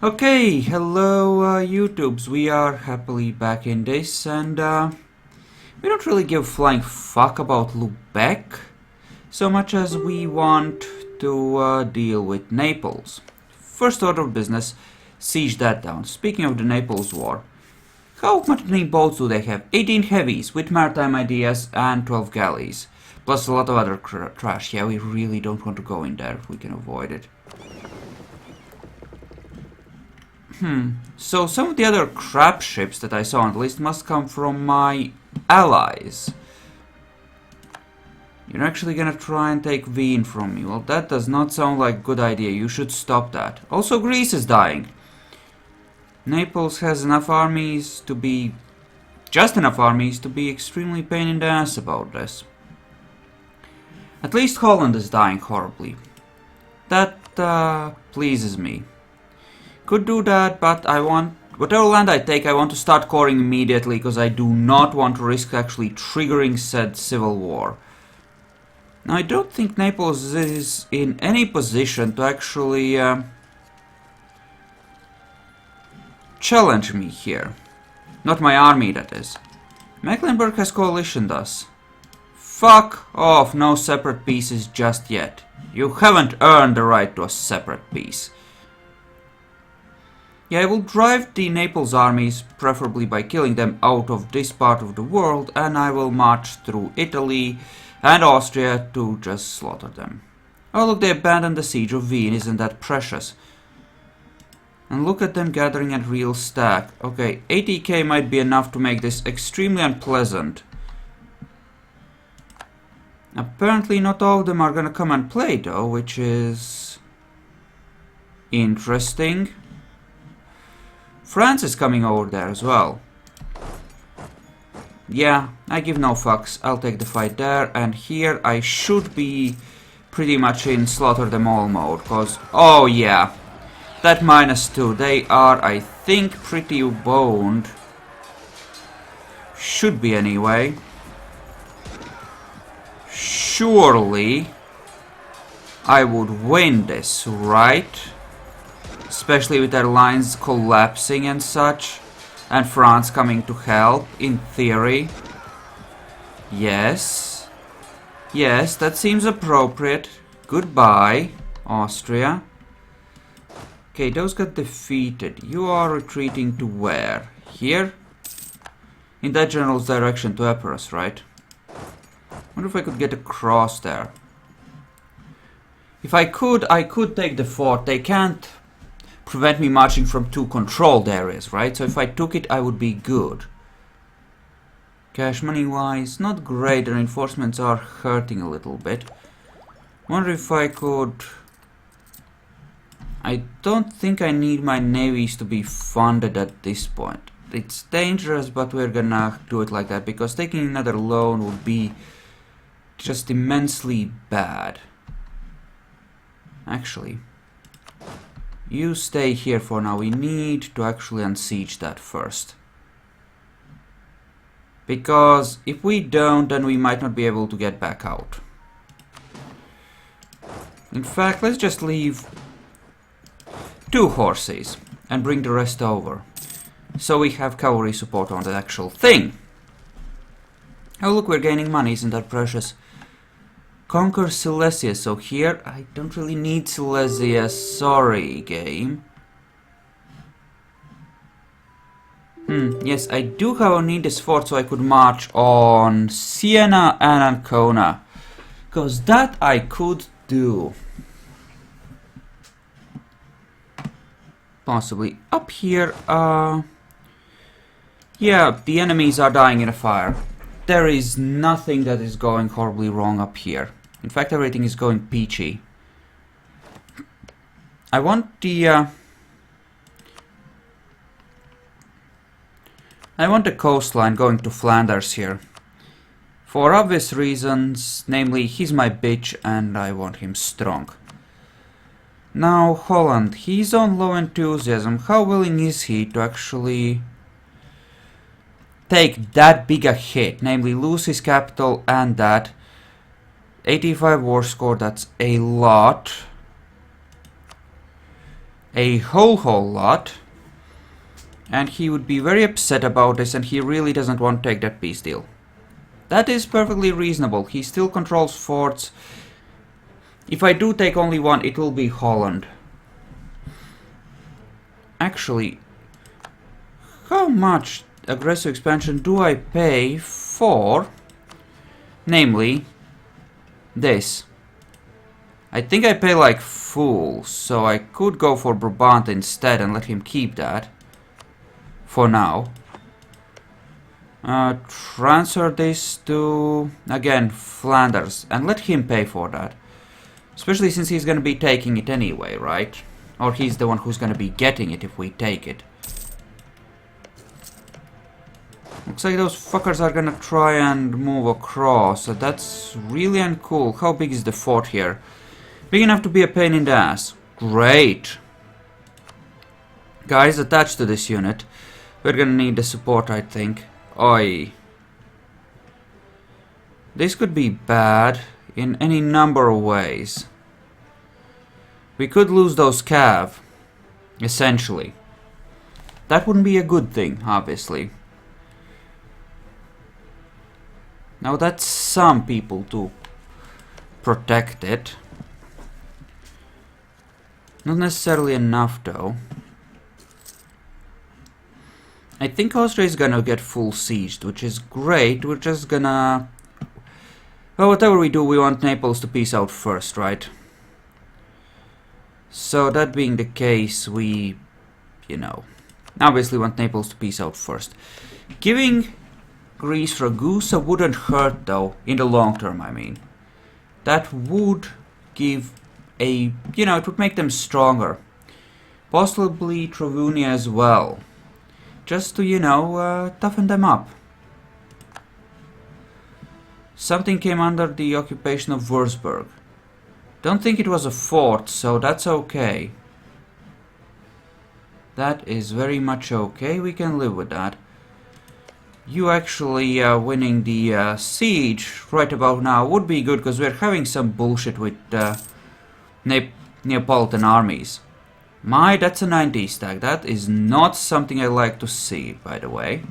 Okay, hello YouTubes, we are happily back in this and we don't really give a flying fuck about Lubeck so much as we want to deal with Naples. First order of business, siege that down. Speaking of the Naples war, how many boats do they have? 18 heavies with maritime ideas and 12 galleys. Plus a lot of other trash. Yeah, we really don't want to go in there if we can avoid it. So some of the other crap ships that I saw on the list must come from my allies. You're actually gonna try and take Wien from me. Well, that does not sound like a good idea. You should stop that. Also, Greece is dying. Naples has enough armies to be... just enough armies to be extremely pain in the ass about this. At least Holland is dying horribly. That pleases me. Could do that, but I want... whatever land I take, I want to start coring immediately, because I do not want to risk actually triggering said civil war. Now, I don't think Naples is in any position to actually challenge me here. Not my army, that is. Mecklenburg has coalitioned us. Fuck off, no separate pieces just yet. You haven't earned the right to a separate piece. Yeah, I will drive the Naples armies, preferably by killing them, out of this part of the world, and I will march through Italy and Austria to just slaughter them. Oh look, they abandoned the siege of Wien, isn't that precious? And look at them gathering at real stack. Okay, 80k might be enough to make this extremely unpleasant. Apparently not all of them are gonna come and play though, which is... interesting. France is coming over there as well. Yeah, I give no fucks. I'll take the fight there, and here I should be pretty much in slaughter them all mode, cause... oh yeah, that -2, they are, I think, pretty boned. Should be anyway. Surely I would win this, right? Especially with their lines collapsing and such, and France coming to help, in theory. Yes. Yes, that seems appropriate. Goodbye, Austria. Okay, those got defeated. You are retreating to where? Here? In that general's direction to Epirus, right? Wonder if I could get across there. If I could take the fort. They can't prevent me marching from two controlled areas, right? So if I took it, I would be good. Cash money wise, not great. The reinforcements are hurting a little bit. Wonder if I could... I don't think I need my navies to be funded at this point. It's dangerous, but we're gonna do it like that, because taking another loan would be just immensely bad. Actually, you stay here for now. We need to actually unsiege that first. Because if we don't, then we might not be able to get back out. In fact, let's just leave 2 horses and bring the rest over. So we have cavalry support on the actual thing. Oh look, we're gaining money, isn't that precious? Conquer Silesia, so here I don't really need Silesia, sorry game. Yes, I do have need this fort so I could march on Siena and Ancona. Because that I could do. Possibly. Up here, yeah, the enemies are dying in a fire. There is nothing that is going horribly wrong up here. In fact, everything is going peachy. I want the coastline going to Flanders here. For obvious reasons, namely, he's my bitch and I want him strong. Now, Holland, he's on low enthusiasm. How willing is he to actually take that big a hit, namely lose his capital and that? 85 war score, that's a lot. a whole lot. And he would be very upset about this, and he really doesn't want to take that peace deal. That is perfectly reasonable. He still controls forts. If I do take only one, it will be Holland. Actually, how much aggressive expansion do I pay for, namely, this? I think I pay like fool, so I could go for Brabant instead and let him keep that. For now. Transfer this to, again, Flanders, and let him pay for that. Especially since he's gonna be taking it anyway, right? Or he's the one who's gonna be getting it if we take it. Looks like those fuckers are gonna try and move across, so that's really uncool. How big is the fort here? Big enough to be a pain in the ass. Great! Guys attached to this unit. We're gonna need the support, I think. Oi. This could be bad in any number of ways. We could lose those cav, essentially. That wouldn't be a good thing, obviously. Now that's some people to protect it. Not necessarily enough, though. I think Austria is gonna get full sieged, which is great. We're just gonna... Well, whatever we do, we want Naples to peace out first, right? So, that being the case, we... you know... obviously want Naples to peace out first. Giving Greece Ragusa wouldn't hurt, though, in the long term, I mean. That would give a... you know, it would make them stronger. Possibly Travunia as well. Just to, you know, toughen them up. Something came under the occupation of Würzburg. Don't think it was a fort, so that's okay. That is very much okay, we can live with that. You actually winning the siege right about now would be good, because we're having some bullshit with Neapolitan armies. My, that's a 90 stack. That is not something I like to see, by the way.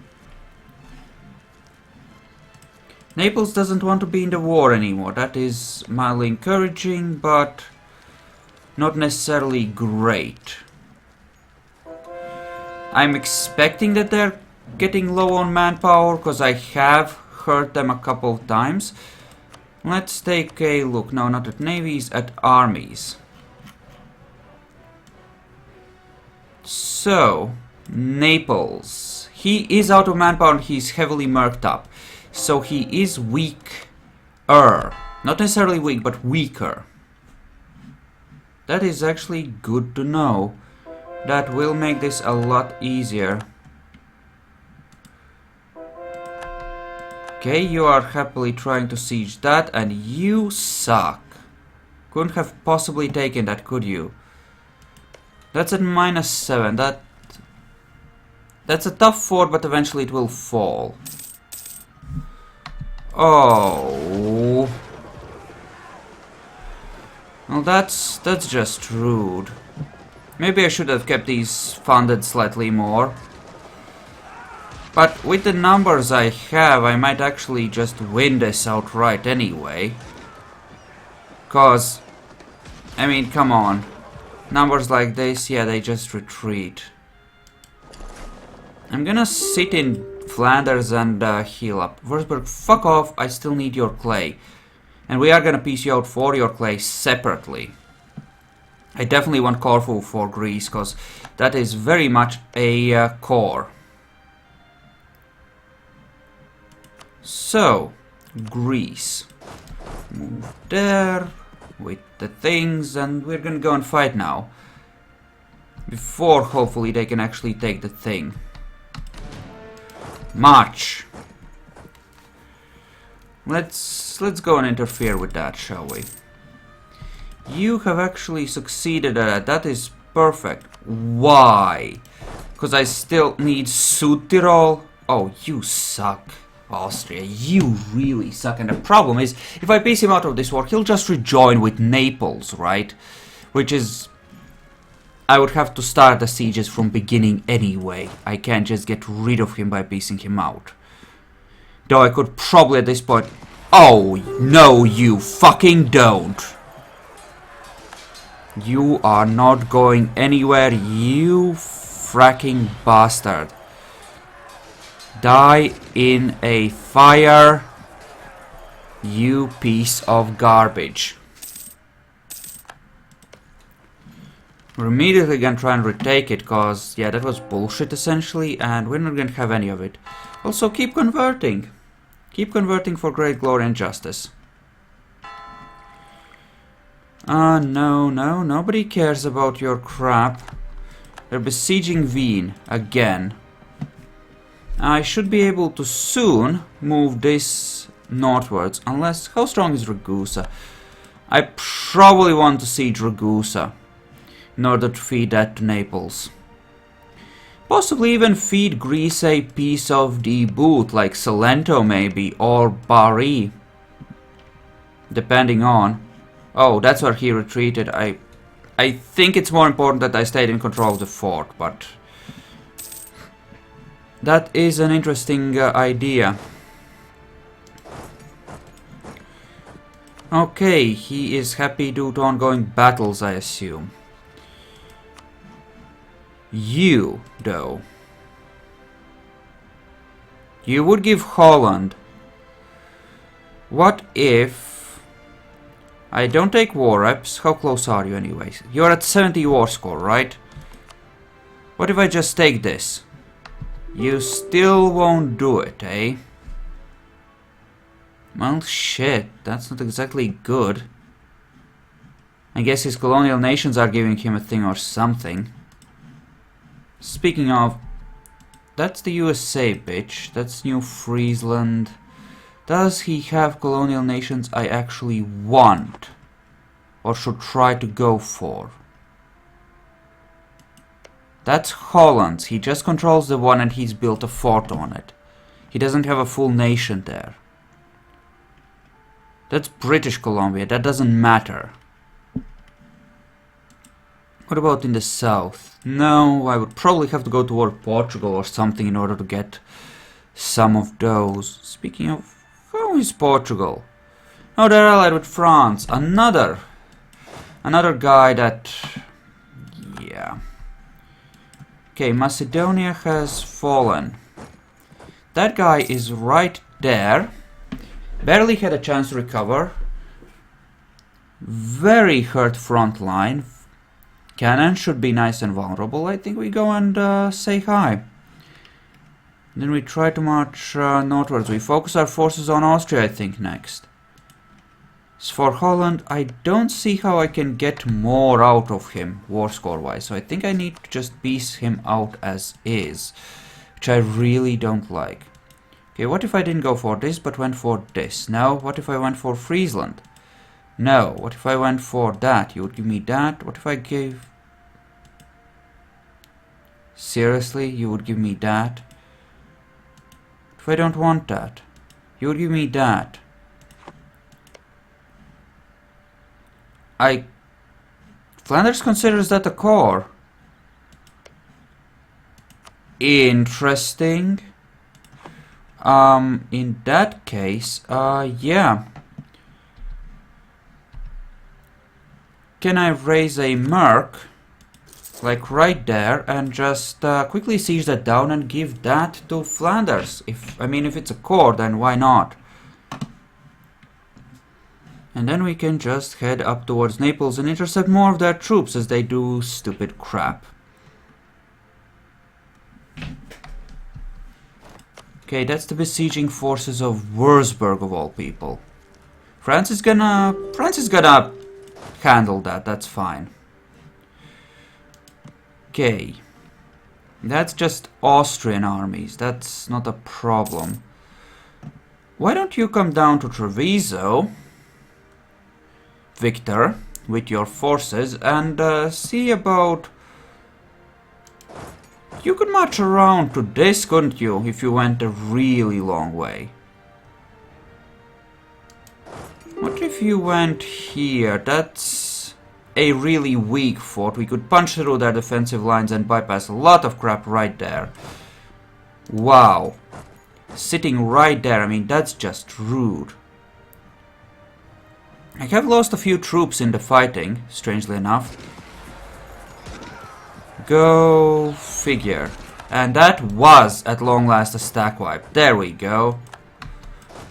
Naples doesn't want to be in the war anymore. That is mildly encouraging, but not necessarily great. I'm expecting that they're getting low on manpower, because I have heard them a couple of times. Let's take a look. No, not at navies, at armies. So, Naples. He is out of manpower and he's heavily merked up. So he is weaker. Not necessarily weak, but weaker. That is actually good to know. That will make this a lot easier. Okay, you are happily trying to siege that, and you suck. Couldn't have possibly taken that, could you? That's at -7. That's a tough fort, but eventually it will fall. Oh. Well, that's just rude. Maybe I should have kept these funded slightly more. But with the numbers I have, I might actually just win this outright anyway. 'Cause, I mean, come on. Numbers like this, yeah, they just retreat. I'm gonna sit in Flanders and heal up. Würzburg, fuck off, I still need your clay. And we are gonna piece you out for your clay separately. I definitely want Corfu for Greece, because that is very much a core. So, Greece. Move there with the things, and we're gonna go and fight now. Before, hopefully, they can actually take the thing. March! Let's go and interfere with that, shall we? You have actually succeeded at that. That is perfect. Why? Because I still need Südtirol? Oh, you suck. Austria, you really suck. And the problem is, if I piece him out of this war, he'll just rejoin with Naples, right? Which is I would have to start the sieges from beginning anyway. I can't just get rid of him by piecing him out. Though I could probably at this point... Oh, no you fucking don't! You are not going anywhere, you fracking bastard. Die in a fire, you piece of garbage. We're immediately gonna try and retake it, cause yeah, that was bullshit essentially, and we're not gonna have any of it. Also, keep converting. Keep converting for great glory and justice. No, nobody cares about your crap. They're besieging Wien again. I should be able to soon move this northwards, unless... How strong is Ragusa? I probably want to siege Ragusa in order to feed that to Naples. Possibly even feed Greece a piece of the boot, like Salento maybe, or Bari. Depending on... Oh, that's where he retreated. I think it's more important that I stayed in control of the fort, but... That is an interesting idea. Okay, he is happy due to ongoing battles, I assume. You, though. You would give Holland. What if... I don't take war reps. How close are you anyways? You're at 70 war score, right? What if I just take this? You still won't do it, eh? Well, shit. That's not exactly good. I guess his colonial nations are giving him a thing or something. Speaking of... That's the USA, bitch. That's New Friesland. Does he have colonial nations I actually want? Or should try to go for? That's Holland's. He just controls the one and he's built a fort on it. He doesn't have a full nation there. That's British Columbia. That doesn't matter. What about in the south? No, I would probably have to go toward Portugal or something in order to get some of those. Speaking of... How is Portugal? Oh, they're allied with France. Another guy that... Yeah. Okay, Macedonia has fallen. That guy is right there. Barely had a chance to recover. Very hurt front line. Cannon should be nice and vulnerable. I think we go and say hi. Then we try to march northwards. We focus our forces on Austria, I think, next. As for Holland, I don't see how I can get more out of him, war score-wise. So I think I need to just piece him out as is, which I really don't like. Okay, what if I didn't go for this, but went for this? No, what if I went for Friesland? No, what if I went for that? You would give me that? What if I gave... Seriously, you would give me that? If I don't want that, you would give me that. Flanders considers that a core. Interesting. In that case, yeah. Can I raise a merc? Like right there, and just quickly siege that down and give that to Flanders. If it's a core, then why not? And then we can just head up towards Naples and intercept more of their troops as they do stupid crap. Okay, that's the besieging forces of Würzburg of all people. France is gonna handle that, that's fine. Okay, that's just Austrian armies, that's not a problem. Why don't you come down to Treviso, Victor, with your forces, and see about... You could march around to this, couldn't you, if you went a really long way? What if you went here? That's a really weak fort. We could punch through their defensive lines and bypass a lot of crap right there. Wow. Sitting right there, I mean, that's just rude. I have lost a few troops in the fighting, strangely enough. Go figure. And that was, at long last, a stack wipe. There we go.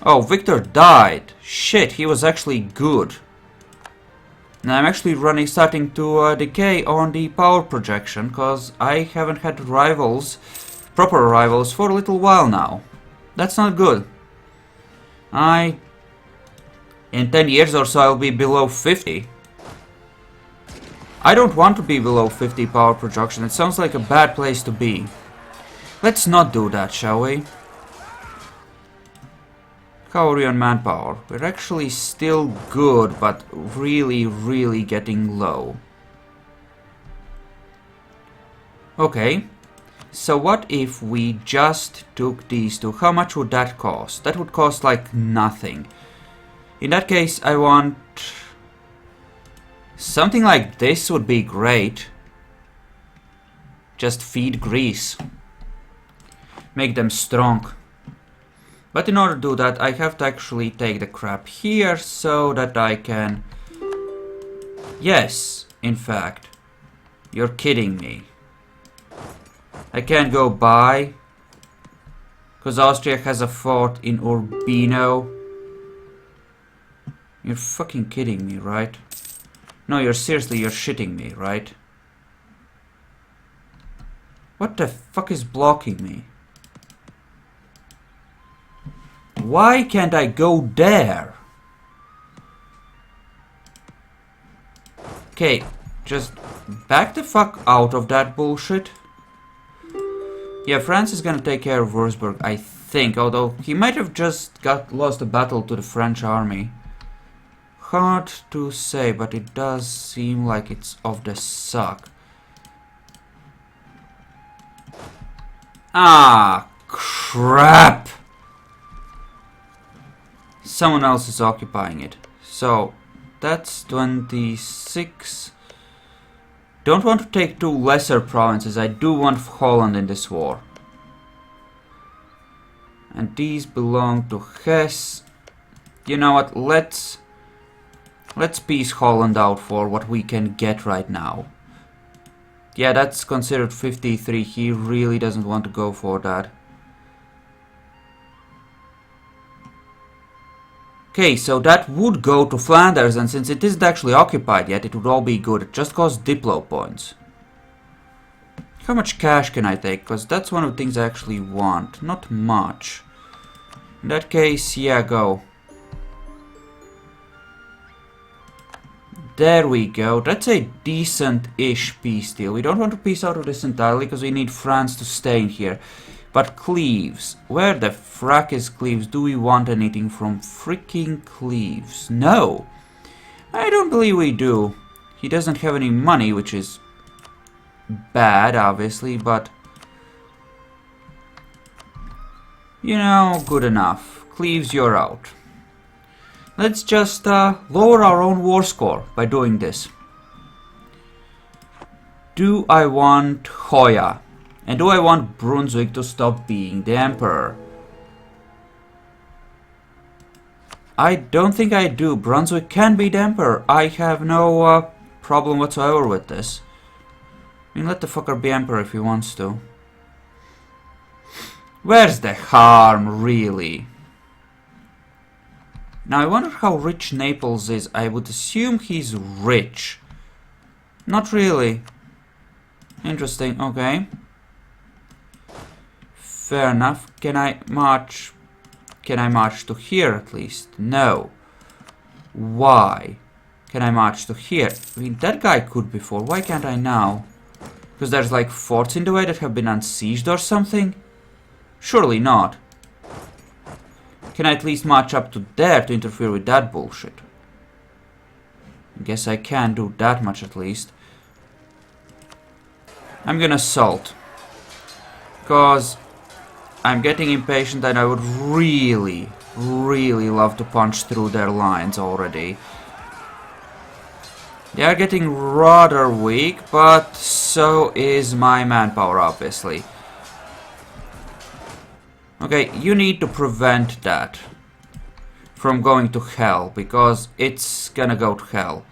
Oh, Victor died. Shit, he was actually good. And I'm actually starting to decay on the power projection, because I haven't had rivals, proper rivals, for a little while now. That's not good. In 10 years or so I'll be below 50. I don't want to be below 50 power projection. It sounds like a bad place to be. Let's not do that, shall we? How are we on manpower? We're actually still good, but really, really getting low. Okay. So what if we just took these two? How much would that cost? That would cost like nothing. In that case, I want... something like this would be great. Just feed Greece. Make them strong. But in order to do that, I have to actually take the crap here so that I can... Yes, in fact. You're kidding me. I can't go by. Because Austria has a fort in Urbino. You're fucking kidding me, right? No, you're shitting me, right? What the fuck is blocking me? Why can't I go there? Okay, just back the fuck out of that bullshit. Yeah, France is gonna take care of Würzburg, I think, although he might have just lost a battle to the French army. Hard to say, but it does seem like it's of the suck. Ah, crap! Someone else is occupying it. So, that's 26. Don't want to take two lesser provinces. I do want Holland in this war. And these belong to Hesse. You know what, let's piece Holland out for what we can get right now. Yeah, that's considered 53. He really doesn't want to go for that. Okay, so that would go to Flanders, and since it isn't actually occupied yet, it would all be good. It just costs Diplo points. How much cash can I take? Because that's one of the things I actually want. Not much. In that case, yeah, go. There we go. That's a decent-ish peace deal. We don't want to peace out of this entirely because we need France to stay in here. But Cleves. Where the frack is Cleves? Do we want anything from freaking Cleves? No. I don't believe we do. He doesn't have any money, which is bad, obviously, but... you know, good enough. Cleves, you're out. Let's just lower our own war score by doing this. Do I want Hoya? And do I want Brunswick to stop being the emperor? I don't think I do. Brunswick can be the emperor. I have no problem whatsoever with this. I mean, let the fucker be emperor if he wants to. Where's the harm, really? Now, I wonder how rich Naples is. I would assume he's rich. Not really. Interesting, okay. Fair enough. Can I march to here at least? No. Why? Can I march to here? I mean, that guy could before. Why can't I now? Because there's like forts in the way that have been unsieged or something? Surely not. Can I at least march up to there to interfere with that bullshit? I guess I can do that much at least. I'm gonna assault. Because I'm getting impatient and I would really, really love to punch through their lines already. They are getting rather weak, but so is my manpower, obviously. Okay, you need to prevent that from going to hell, because it's gonna go to hell.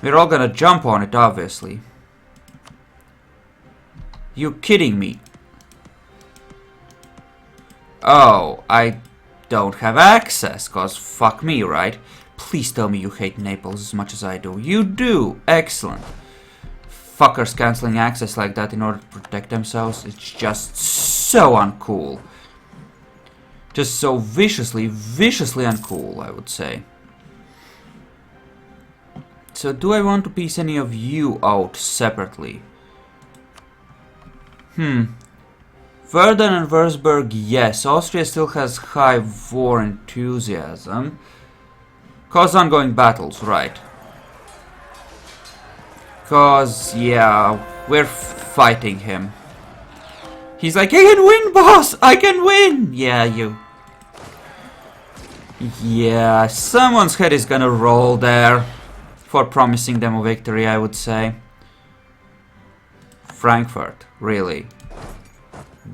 We're all gonna jump on it, obviously. You kidding me? Oh, I don't have access, cause fuck me, right? Please tell me you hate Naples as much as I do. You do! Excellent. Fuckers cancelling access like that in order to protect themselves, it's just so uncool. Just so viciously uncool, I would say. So do I want to piece any of you out separately? Verden and Würzburg, yes. Austria still has high war enthusiasm. Cause ongoing battles, right. Cause, yeah, we're fighting him. He's like, I can win, boss! I can win! Yeah, you... Yeah, someone's head is gonna roll there. For promising them a victory, I would say. Frankfurt, really.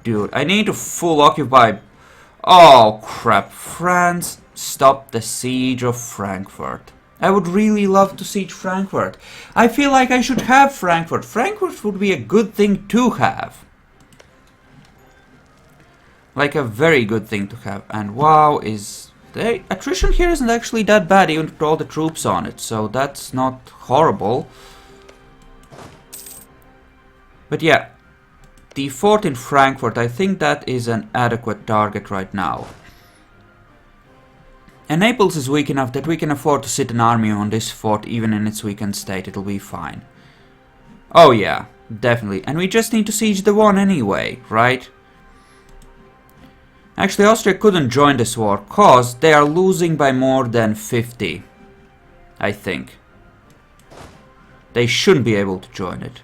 Dude, I need to full occupy... Oh, crap. France, stop the siege of Frankfurt. I would really love to siege Frankfurt. I feel like I should have Frankfurt. Frankfurt would be a good thing to have. Like a very good thing to have. And wow, is... The attrition here isn't actually that bad, even with all the troops on it. So that's not horrible. But yeah. The fort in Frankfurt, I think that is an adequate target right now. And Naples is weak enough that we can afford to sit an army on this fort even in its weakened state, it'll be fine. Oh yeah, definitely. And we just need to siege the one anyway, right? Actually, Austria couldn't join this war, cause they are losing by more than 50. I think. They shouldn't be able to join it.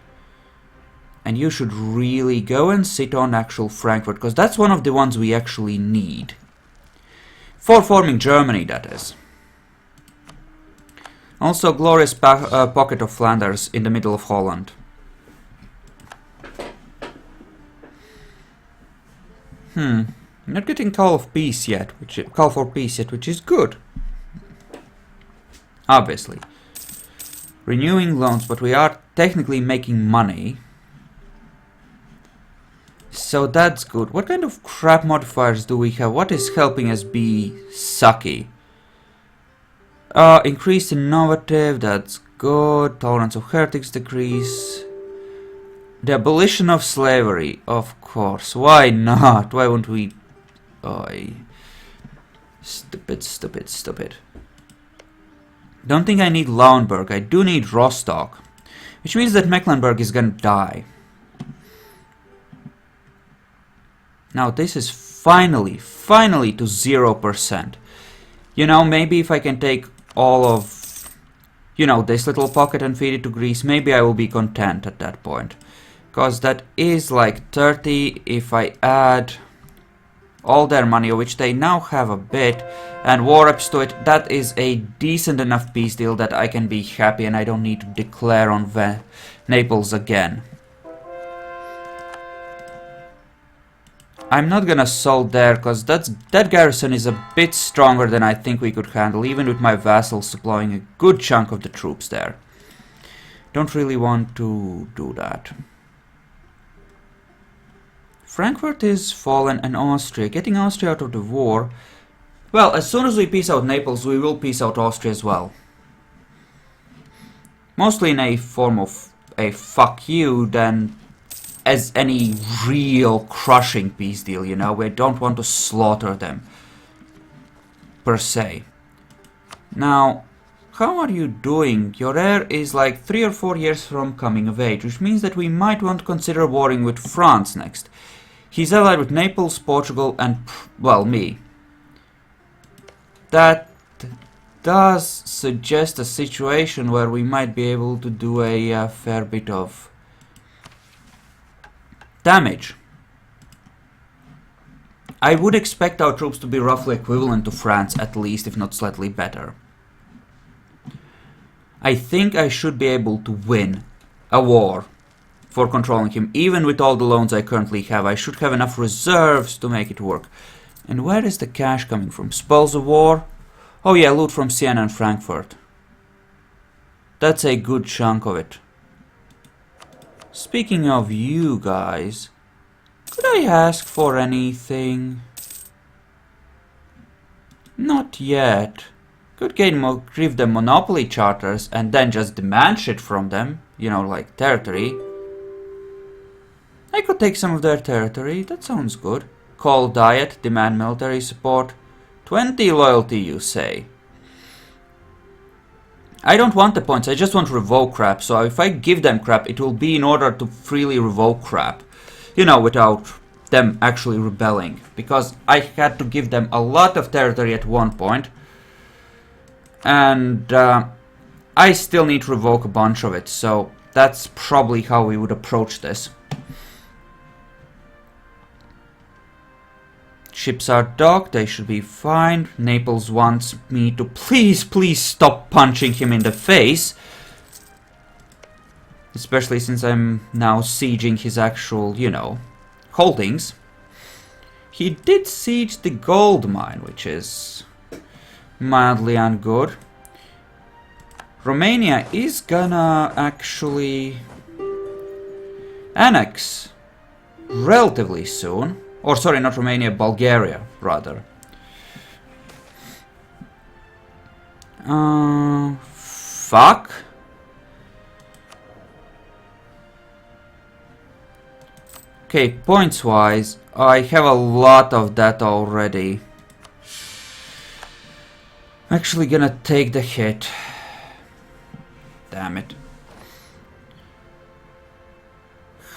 And you should really go and sit on actual Frankfurt, because that's one of the ones we actually need. For forming Germany, that is. Also, glorious pocket of Flanders in the middle of Holland. Not getting call for peace yet, which is good. Obviously. Renewing loans, but we are technically making money. So that's good. What kind of crap modifiers do we have? What is helping us be sucky? Increased innovative, that's good. Tolerance of heretics decrease. The abolition of slavery, of course. Why not? Why won't we... Oy. Stupid. Don't think I need Lauenburg. I do need Rostock. Which means that Mecklenburg is gonna die. Now this is finally to 0%. You know, maybe if I can take all of, you know, this little pocket and feed it to Greece, maybe I will be content at that point. Because that is like 30 if I add all their money, which they now have a bit, and war reps to it, that is a decent enough peace deal that I can be happy and I don't need to declare on Naples again. I'm not gonna assault there, because that garrison is a bit stronger than I think we could handle, even with my vassals supplying a good chunk of the troops there. Don't really want to do that. Frankfurt is fallen, and Austria. Getting Austria out of the war... Well, as soon as we peace out Naples, we will peace out Austria as well. Mostly in a form of a fuck you, than as any real crushing peace deal, you know? We don't want to slaughter them, per se. Now, how are you doing? Your heir is like 3 or 4 years from coming of age, which means that we might want to consider warring with France next. He's allied with Naples, Portugal, and, well, me. That does suggest a situation where we might be able to do a fair bit of damage. I would expect our troops to be roughly equivalent to France, at least, if not slightly better. I think I should be able to win a war for controlling him. Even with all the loans I currently have, I should have enough reserves to make it work. And where is the cash coming from? Spoils of war? Oh yeah, loot from Siena and Frankfurt. That's a good chunk of it. Speaking of you guys, could I ask for anything? Not yet. Could give them monopoly charters and then just demand shit from them. You know, like territory. I could take some of their territory, that sounds good. Call diet, demand military support. 20 loyalty, you say. I don't want the points, I just want to revoke crap. So if I give them crap, it will be in order to freely revoke crap. You know, without them actually rebelling. Because I had to give them a lot of territory at one point. And I still need to revoke a bunch of it. So that's probably how we would approach this. Ships are docked, they should be fine. Naples wants me to please stop punching him in the face. Especially since I'm now sieging his actual, you know, holdings. He did siege the gold mine, which is mildly ungood. Romania is gonna actually annex relatively soon. Or sorry, not Romania, Bulgaria, rather. Fuck. Okay, points-wise, I have a lot of that already. I'm actually gonna take the hit. Damn it.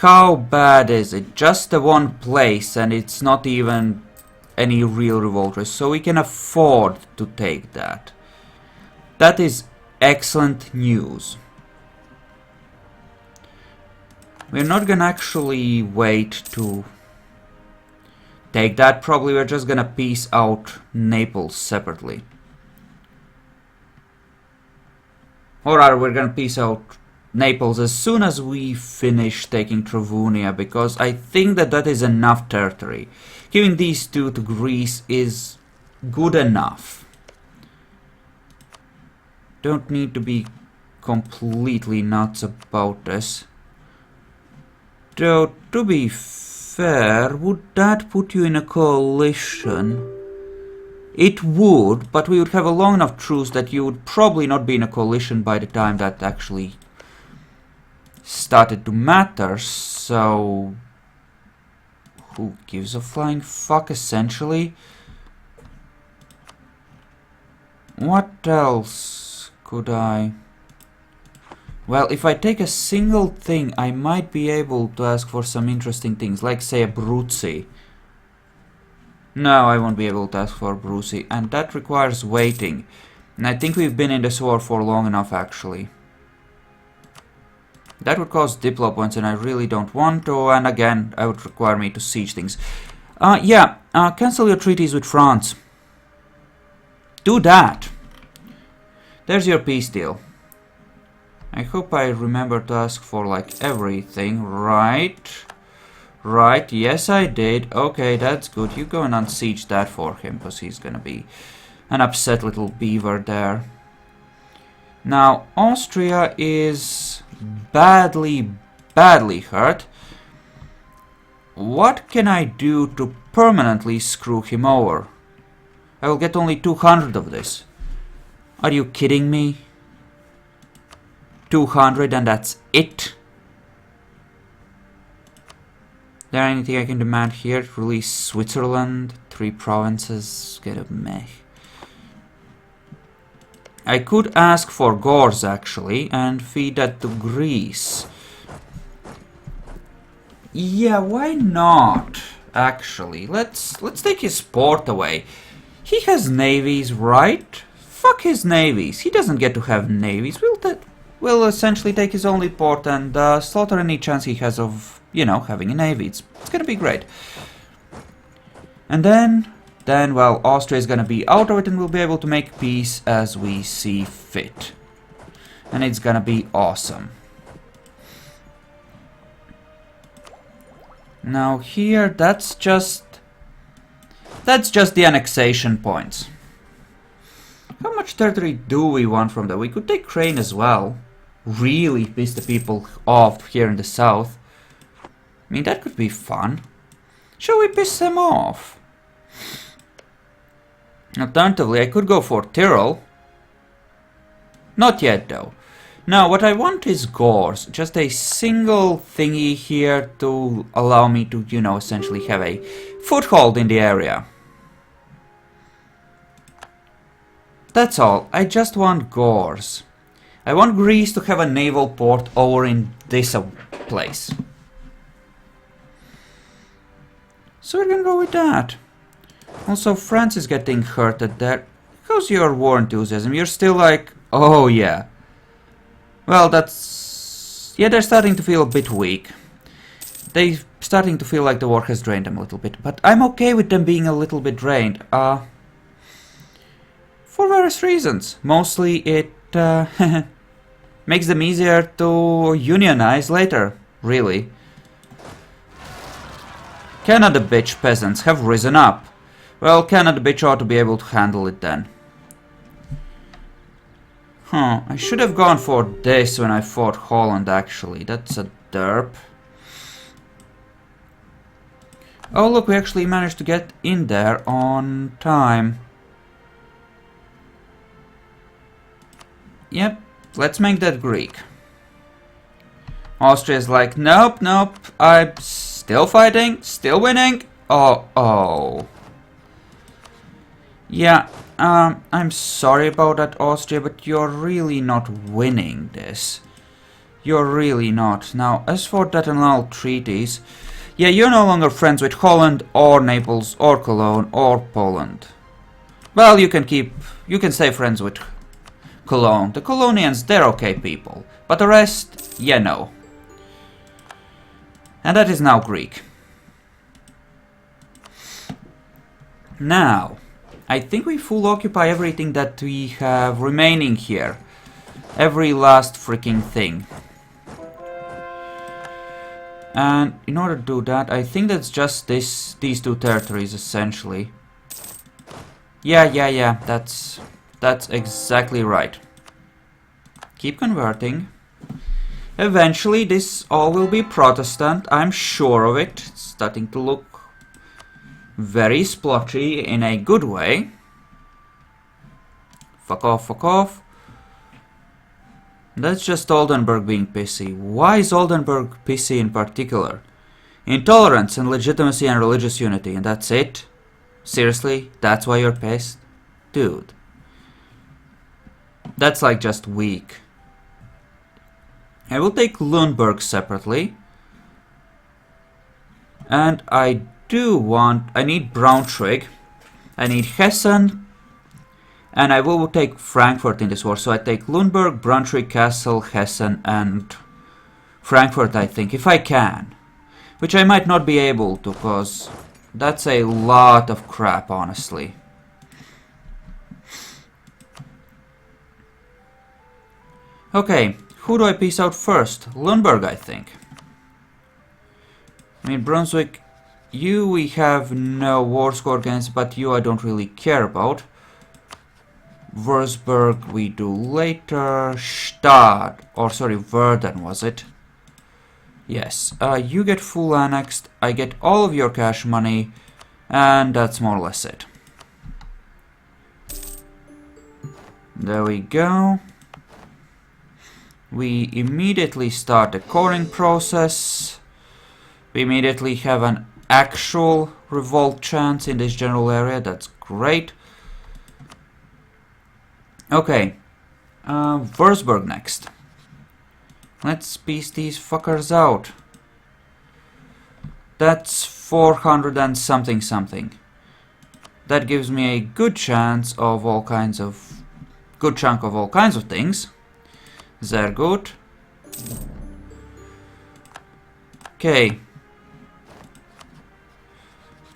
How bad is it? Just the one place and it's not even any real revolters, so we can afford to take that. That is excellent news. We're not gonna actually wait to take that, probably we're just gonna piece out Naples separately. Or rather, we're gonna piece out Naples as soon as we finish taking Travunia, because I think that that is enough territory. Giving these two to Greece is good enough. Don't need to be completely nuts about this. Though, to be fair, would that put you in a coalition? It would, but we would have a long enough truce that you would probably not be in a coalition by the time that actually started to matter, so who gives a flying fuck, essentially? What else could I... Well, if I take a single thing, I might be able to ask for some interesting things, like say a Abruzzi. No, I won't be able to ask for Abruzzi, and that requires waiting. And I think we've been in this war for long enough, actually. That would cost Diplo points, and I really don't want to, and again, that would require me to siege things. Cancel your treaties with France. Do that. There's your peace deal. I hope I remember to ask for, like, everything, right? Right, yes I did. Okay, that's good. You go and unsiege that for him, because he's gonna be an upset little beaver there. Now, Austria is badly hurt. What can I do to permanently screw him over? I will get only 200 of this. Are you kidding me? 200 and that's it? There anything I can demand here? Release Switzerland, 3 provinces, get a meh. I could ask for Gors actually and feed that to Greece. Yeah, why not? Actually, let's take his port away. He has navies, right? Fuck his navies. He doesn't get to have navies. We'll essentially take his only port and slaughter any chance he has of, you know, having a navy. It's gonna be great. And then, well, Austria is gonna be out of it and we'll be able to make peace as we see fit. And it's gonna be awesome. Now here, that's just the annexation points. How much territory do we want from that? We could take Crane as well. Really piss the people off here in the south. I mean, that could be fun. Shall we piss them off? Alternatively, I could go for Tyrol. Not yet, though. Now, what I want is Gors. Just a single thingy here to allow me to, you know, essentially have a foothold in the area. That's all. I just want Gors. I want Greece to have a naval port over in this place. So we're gonna go with that. Also, France is getting hurted there. How's your war enthusiasm? You're still like, oh yeah. Well, that's... yeah, they're starting to feel a bit weak. They're starting to feel like the war has drained them a little bit. But I'm okay with them being a little bit drained. For various reasons. Mostly it makes them easier to unionize later, really. Canada bitch peasants have risen up. Well, Canada bitch ought to be able to handle it then. Huh, I should have gone for this when I fought Holland, actually. That's a derp. Oh, look, we actually managed to get in there on time. Yep, let's make that Greek. Austria's like, nope, nope, I'm still fighting, still winning. Oh. Yeah, I'm sorry about that, Austria, but you're really not winning this. You're really not. Now, as for that annulled treaties, yeah, you're no longer friends with Holland, or Naples, or Cologne, or Poland. Well, you can stay friends with Cologne. The Colonians, they're okay people. But the rest, yeah, no. And that is now Greek. Now, I think we full occupy everything that we have remaining here. Every last freaking thing. And in order to do that, I think that's just these two territories, essentially. Yeah, that's exactly right. Keep converting. Eventually, this all will be Protestant, I'm sure of it. It's starting to look very splotchy in a good way. Fuck off, fuck off. That's just Oldenburg being pissy. Why is Oldenburg pissy in particular? Intolerance and legitimacy and religious unity, and that's it? Seriously? That's why you're pissed? Dude. That's like just weak. I will take Lundberg separately. And I need Braunschweig, I need Hessen, and I will take Frankfurt in this war. So I take Lundberg, Braunschweig, Kassel, Hessen, and Frankfurt, I think, if I can. Which I might not be able to, because that's a lot of crap, honestly. Okay, who do I piece out first? Lundberg, I think. I mean, Brunswick, you we have no war score against, but you I don't really care about. Würzburg we do later. Verden was it? Yes, you get full annexed, I get all of your cash money, and that's more or less it. There we go. We immediately start the coring process. We immediately have an actual revolt chance in this general area. That's great. Okay. Würzburg next. Let's piece these fuckers out. That's 400 and something. That gives me a good chance of all kinds of... good chunk of all kinds of things. Sehr gut. Okay.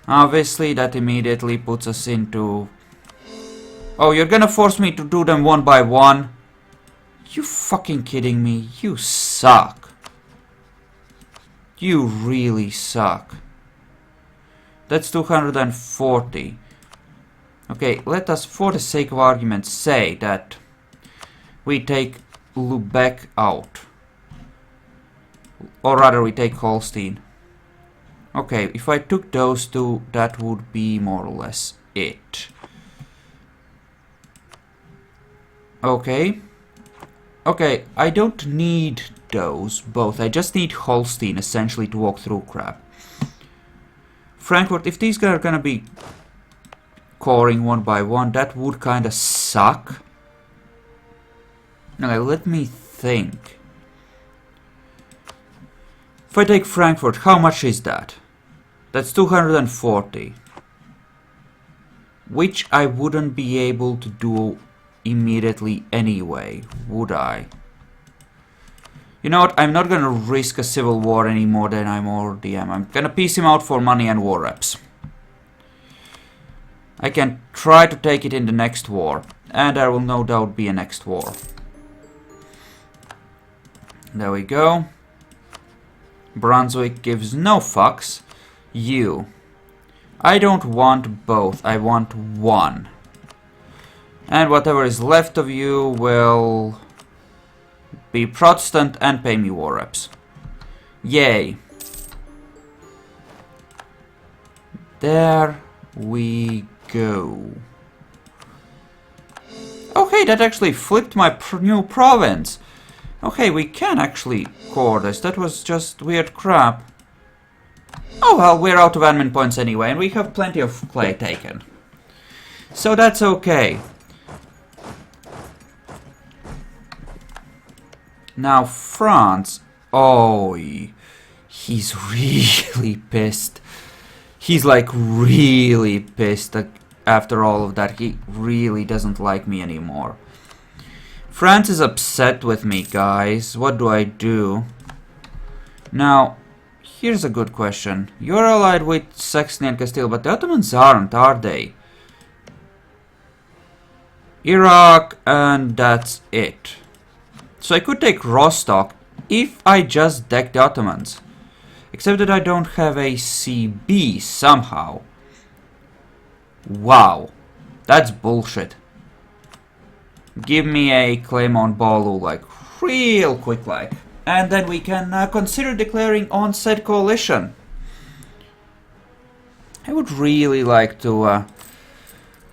Obviously that immediately puts us into... Oh, you're gonna force me to do them one by one? You fucking kidding me? You suck. You really suck. That's 240. Okay, let us, for the sake of argument, say that we take Lubeck out. Or rather, we take Holstein. Okay, if I took those two, that would be more or less it. Okay. Okay, I don't need those both. I just need Holstein, essentially, to walk through crap. Frankfurt, if these guys are gonna be coring one by one, that would kinda suck. Okay, let me think. If I take Frankfurt, how much is that? That's 240. Which I wouldn't be able to do immediately anyway, would I? You know what, I'm not gonna risk a civil war any more than I already am. I'm gonna piece him out for money and war reps. I can try to take it in the next war, and there will no doubt be a next war. There we go. Brunswick gives no fucks. You. I don't want both, I want one. And whatever is left of you will be Protestant and pay me war reps. Yay. There we go. Okay, that actually flipped my new province. Okay, we can actually core this. That was just weird crap. Oh well, we're out of admin points anyway, and we have plenty of clay taken. So that's okay. Now France, oh, he's really pissed. He's like really pissed after all of that. He really doesn't like me anymore. France is upset with me, guys. What do I do? Now, here's a good question. You're allied with Saxony and Castile, but the Ottomans aren't, are they? Iraq, and that's it. So I could take Rostock if I just deck the Ottomans. Except that I don't have a CB somehow. Wow. That's bullshit. Give me a claim on Balu, like, real quick like. And then we can consider declaring on said coalition. I would really like to,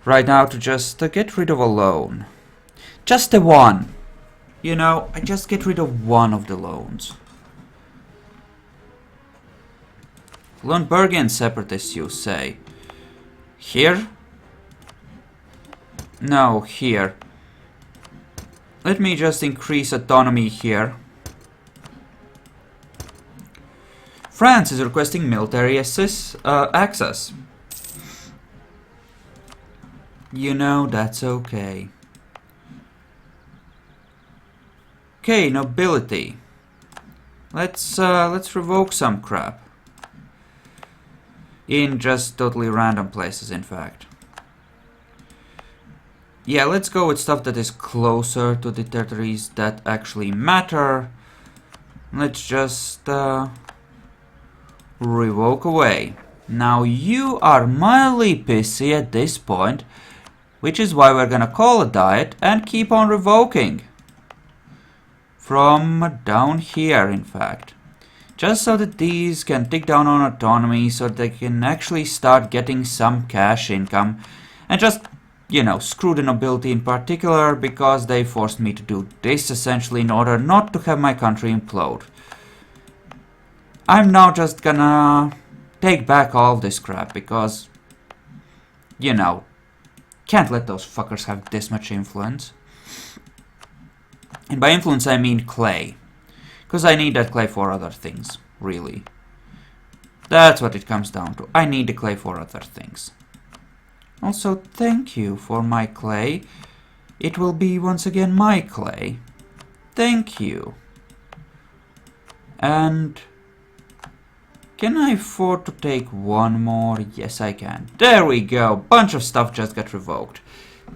right now, to just get rid of a loan. Just the one. You know, I just get rid of one of the loans. Lundbergian separatists, you say? Here? No, here. Let me just increase autonomy here. France is requesting military access. You know, that's okay. Okay, nobility. Let's revoke some crap. In just totally random places, in fact. Yeah, let's go with stuff that is closer to the territories that actually matter. Let's just revoke away. Now you are mildly pissy at this point, which is why we're gonna call a diet and keep on revoking. From down here, in fact. Just so that these can tick down on autonomy, so they can actually start getting some cash income. And just, you know, screw the nobility in particular, because they forced me to do this essentially in order not to have my country implode. I'm now just gonna take back all this crap, because, you know, can't let those fuckers have this much influence. And by influence I mean clay. Because I need that clay for other things, really. That's what it comes down to. I need the clay for other things. Also, thank you for my clay. It will be once again my clay. Thank you. And can I afford to take one more? Yes, I can. There we go. Bunch of stuff just got revoked.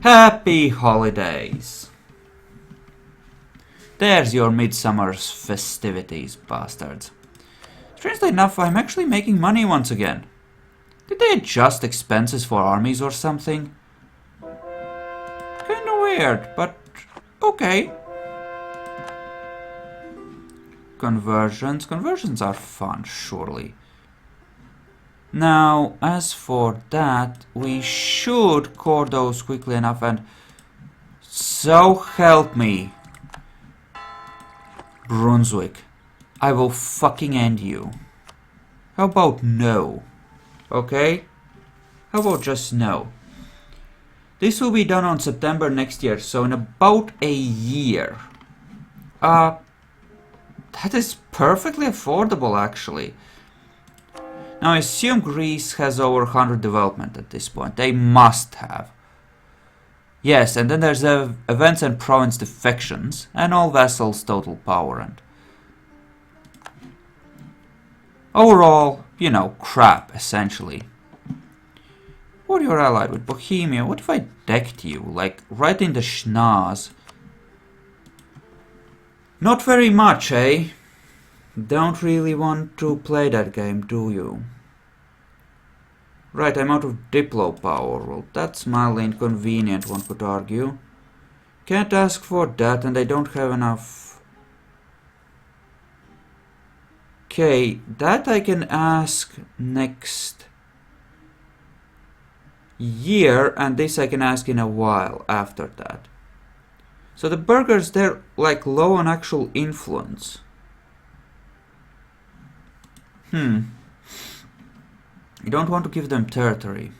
Happy holidays. There's your midsummer's festivities, bastards. Strangely enough, I'm actually making money once again. Did they adjust expenses for armies or something? Kinda weird, but okay. Conversions. Conversions are fun, surely. Now, as for that, we should core those quickly enough and... So help me, Brunswick. I will fucking end you. How about no? Okay? How about just no? This will be done on September next year, so in about a year. That is perfectly affordable, actually. Now, I assume Greece has over 100 development at this point. They must have. Yes, and then there's events and province defections, and all vassals' total power, and... overall, you know, crap, essentially. What are you allied with? Bohemia? What if I decked you? Like, right in the schnoz? Not very much, eh? Don't really want to play that game, do you? Right, I'm out of Diplo power. Well, that's mildly inconvenient, one could argue. Can't ask for that, and I don't have enough... Okay, that I can ask next year, and this I can ask in a while after that. So the burghers, they're like low on actual influence. You don't want to give them territory.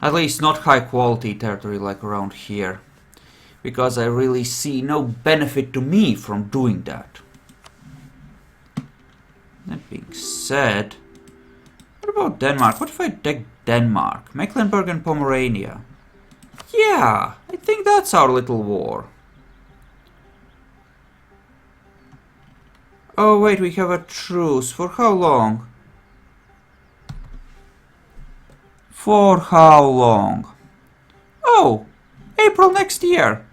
At least not high quality territory like around here. Because I really see no benefit to me from doing that. That being said, what about Denmark? What if I take Denmark? Mecklenburg and Pomerania. Yeah, I think that's our little war. Oh wait, we have a truce. For how long? For how long? Oh, April next year.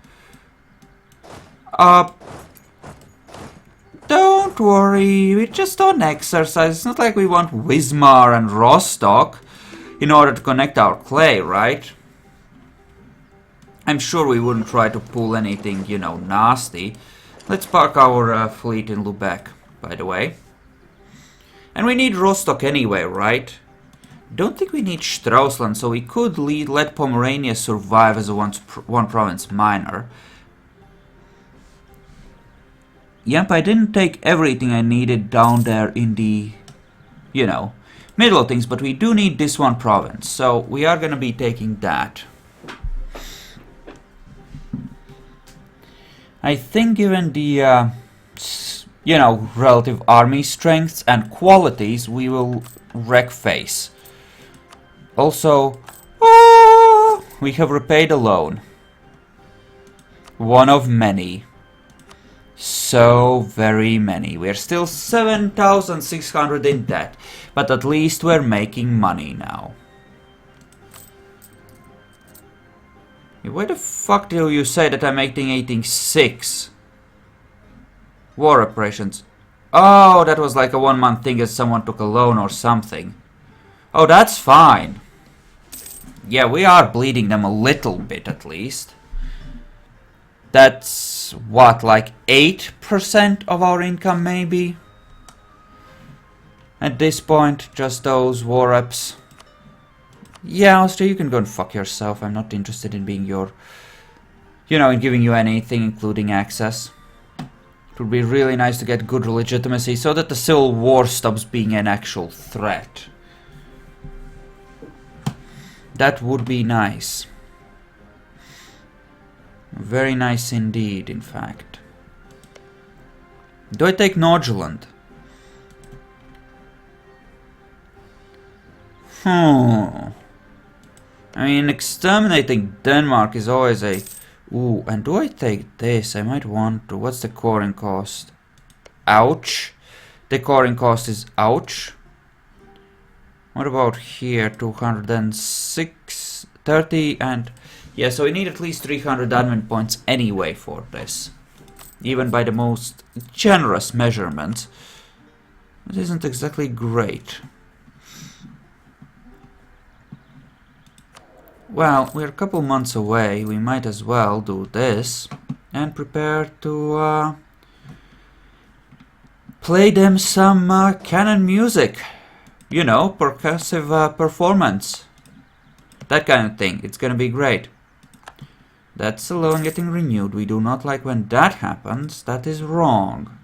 Don't worry, we're just on exercise. It's not like we want Wismar and Rostock in order to connect our clay, right? I'm sure we wouldn't try to pull anything, you know, nasty. Let's park our fleet in Lubeck, by the way. And we need Rostock anyway, right? Don't think we need Straussland, so we could let Pomerania survive as a one province minor. Yep, I didn't take everything I needed down there in the, you know, middle of things, but we do need this one province, so we are gonna be taking that. I think given the, you know, relative army strengths and qualities, we will wreck face. Also, we have repaid a loan. One of many. So very many. We're still 7,600 in debt, but at least we're making money now. Why the fuck do you say that I'm 1886? War operations. Oh, that was like a 1 month thing as someone took a loan or something. Oh, that's fine. Yeah, we are bleeding them a little bit at least. That's what, like 8% of our income maybe? At this point, just those war reps. Yeah, Austria, you can go and fuck yourself. I'm not interested in being your... you know, in giving you anything, including access. It would be really nice to get good legitimacy so that the Civil War stops being an actual threat. That would be nice. Very nice indeed, in fact. Do I take Nordjylland? I mean, exterminating Denmark is always a... Ooh, and do I take this? I might want to. What's the coring cost? Ouch. The coring cost is ouch. What about here? 206, 30 and... Yeah, so we need at least 300 admin points anyway for this. Even by the most generous measurements. It isn't exactly great. Well, we're a couple months away. We might as well do this and prepare to play them some canon music. You know, percussive performance. That kind of thing. It's gonna be great. That's a loan getting renewed. We do not like when that happens. That is wrong.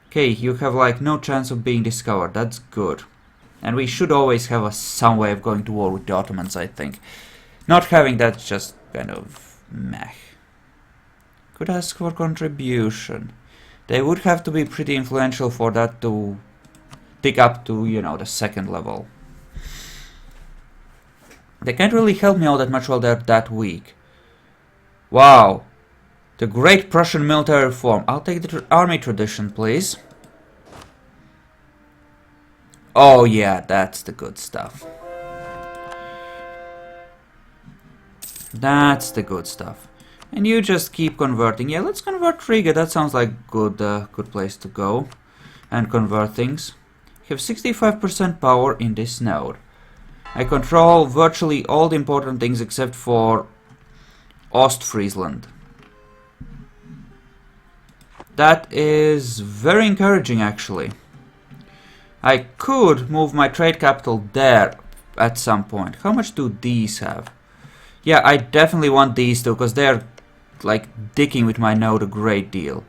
Okay, you have like no chance of being discovered. That's good. And we should always have some way of going to war with the Ottomans, I think. Not having that's just kind of meh. Could ask for contribution. They would have to be pretty influential for that to pick up to, you know, the second level. They can't really help me all that much while they're that weak. Wow. The Great Prussian Military Reform. I'll take the army tradition, please. Oh yeah, that's the good stuff. That's the good stuff. And you just keep converting. Yeah, let's convert Riga. That sounds like good place to go. And convert things. You have 65% power in this node. I control virtually all the important things except for Ostfriesland. That is very encouraging, actually. I could move my trade capital there at some point. How much do these have? Yeah, I definitely want these two, because they're like dicking with my node a great deal.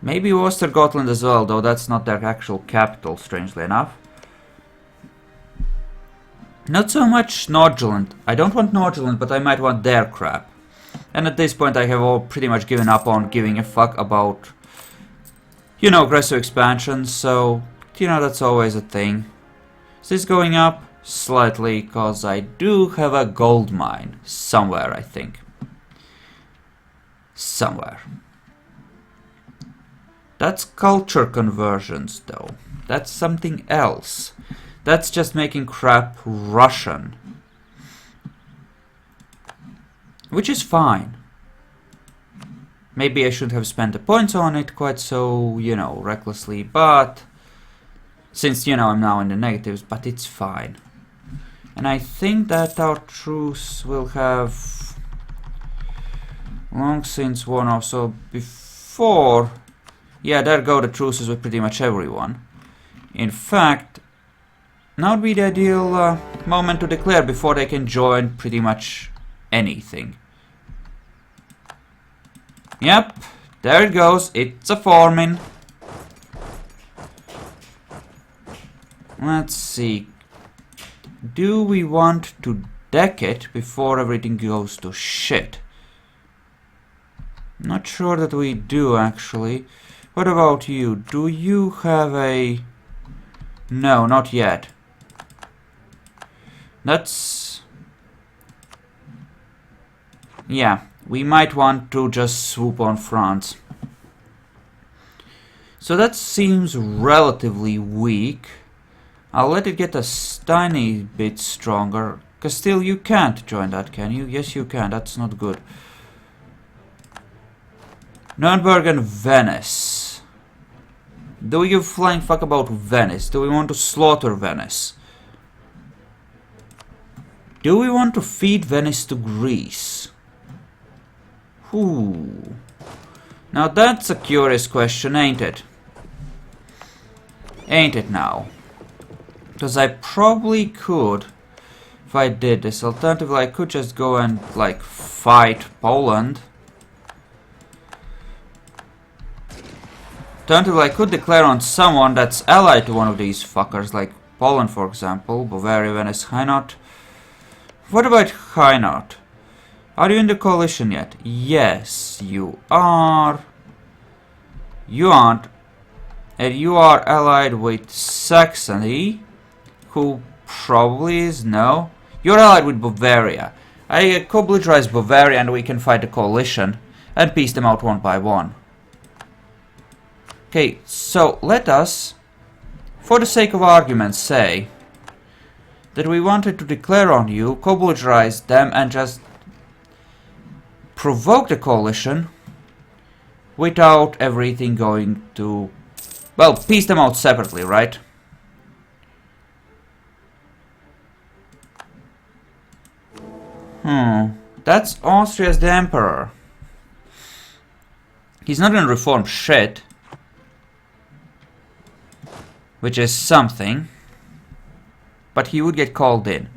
Maybe Östergötland as well, though that's not their actual capital, strangely enough. Not so much Nordjylland. I don't want Nordjylland, but I might want their crap. And at this point I have all pretty much given up on giving a fuck about, you know, aggressive expansion, so, you know, that's always a thing. Is this going up? Slightly, because I do have a gold mine. Somewhere, I think. Somewhere. That's culture conversions, though. That's something else. That's just making crap Russian. Which is fine. Maybe I shouldn't have spent the points on it quite so, you know, recklessly, but... Since, you know, I'm now in the negatives, but it's fine. And I think that our truce will have... long since worn off, so before... Yeah, there go the truces with pretty much everyone. In fact... now would be the ideal moment to declare before they can join pretty much anything. Yep, there it goes. It's a forming. Let's see. Do we want to deck it before everything goes to shit? Not sure that we do, actually. What about you? Do you have a... No, not yet. That's... yeah, we might want to just swoop on France. So that seems relatively weak. I'll let it get a tiny bit stronger. Because still you can't join that, can you? Yes, you can. That's not good. Nuremberg and Venice. Do you flying fuck about Venice? Do we want to slaughter Venice? Do we want to feed Venice to Greece? Ooh. Now that's a curious question, ain't it? Ain't it now? Because I probably could, if I did this. Alternatively, I could just go and, like, fight Poland. Alternatively, I could declare on someone that's allied to one of these fuckers, like Poland, for example. Bavaria, Venice, Hainaut. What about Hainaut? Are you in the coalition yet? Yes, you are. You aren't. And you are allied with Saxony, who probably is, no. You're allied with Bavaria. I co-belligerize Bavaria and we can fight the coalition and piece them out one by one. Okay, so let us, for the sake of argument, say that we wanted to declare on you, co-belligerize them, and just provoke the coalition without everything going to, well, piece them out separately, right? That's Austria's the emperor. He's not gonna reform shit, which is something, but he would get called in.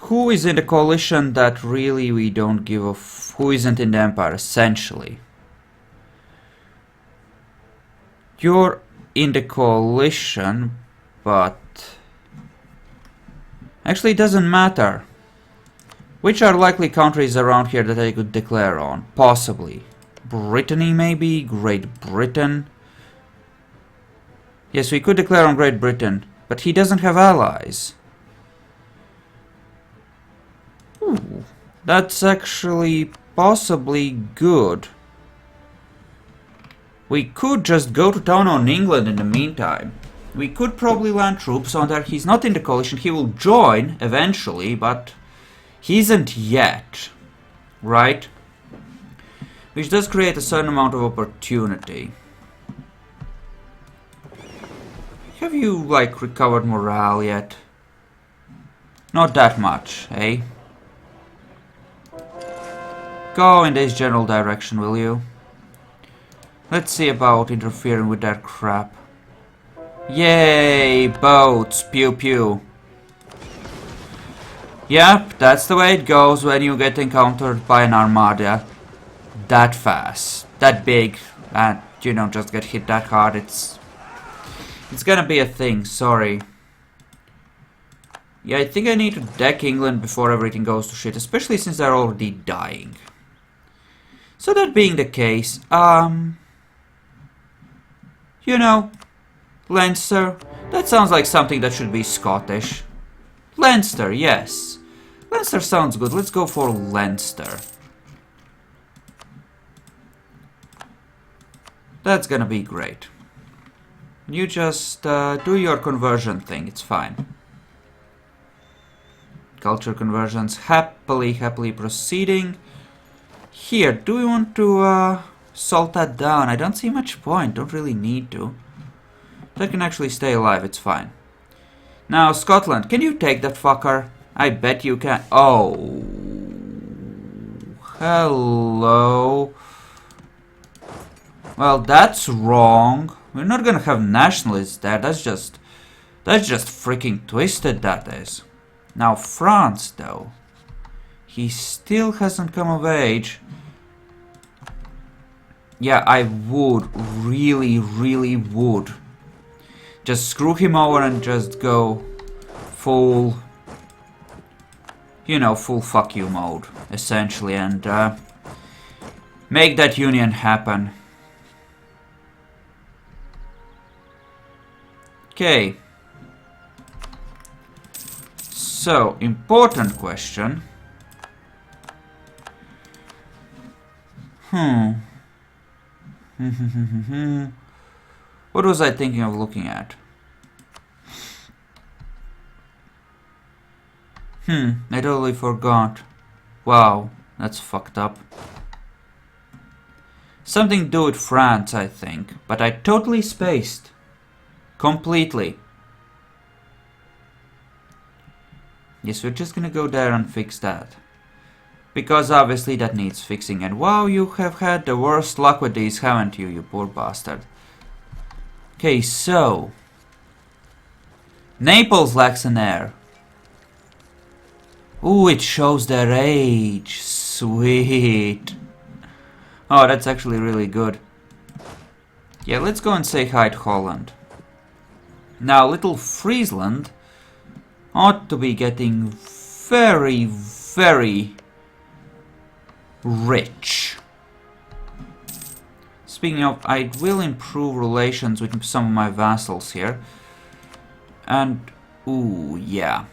Who is in the coalition that really we don't give a who isn't in the empire, essentially? You're in the coalition, but actually it doesn't matter. Which are likely countries around here that I could declare on? Possibly. Brittany, maybe? Great Britain? Yes, we could declare on Great Britain, but he doesn't have allies. Ooh, that's actually possibly good. We could just go to town on England in the meantime. We could probably land troops on there. He's not in the coalition. He will join eventually, but he isn't yet, right? Which does create a certain amount of opportunity. Have you, like, recovered morale yet? Not that much, eh? Go in this general direction, will you? Let's see about interfering with that crap. Yay, boats, pew pew. Yep, that's the way it goes when you get encountered by an armada that fast, that big, and you don't just get hit that hard. It's gonna be a thing, sorry. Yeah, I think I need to deck England before everything goes to shit, especially since they're already dying. So that being the case, you know, Leinster, that sounds like something that should be Scottish. Leinster, yes. Leinster sounds good. Let's go for Leinster. That's gonna be great. You just do your conversion thing, it's fine. Culture conversions happily proceeding. Here, do we want to salt that down? I don't see much point, don't really need to. That can actually stay alive, it's fine. Now, Scotland, can you take that fucker? I bet you can. Oh. Hello. Well, that's wrong. We're not gonna have nationalists there. That's just freaking twisted, that is. Now, France, though. He still hasn't come of age. Yeah, I would. Really would. Just screw him over and just go full, you know, full fuck you mode, essentially, and make that union happen. Okay. So, important question. What was I thinking of looking at? I totally forgot. Wow, that's fucked up. Something to do with France, I think, but I totally spaced. Completely. Yes, we're just gonna go there and fix that. Because obviously that needs fixing, and wow, you have had the worst luck with these, haven't you, you poor bastard. Okay, so Naples lacks an heir. Ooh, it shows their age. Sweet. Oh, that's actually really good. Yeah, let's go and say hi to Holland. Now, little Friesland ought to be getting very rich. Speaking of, I will improve relations with some of my vassals here. And, ooh, yeah.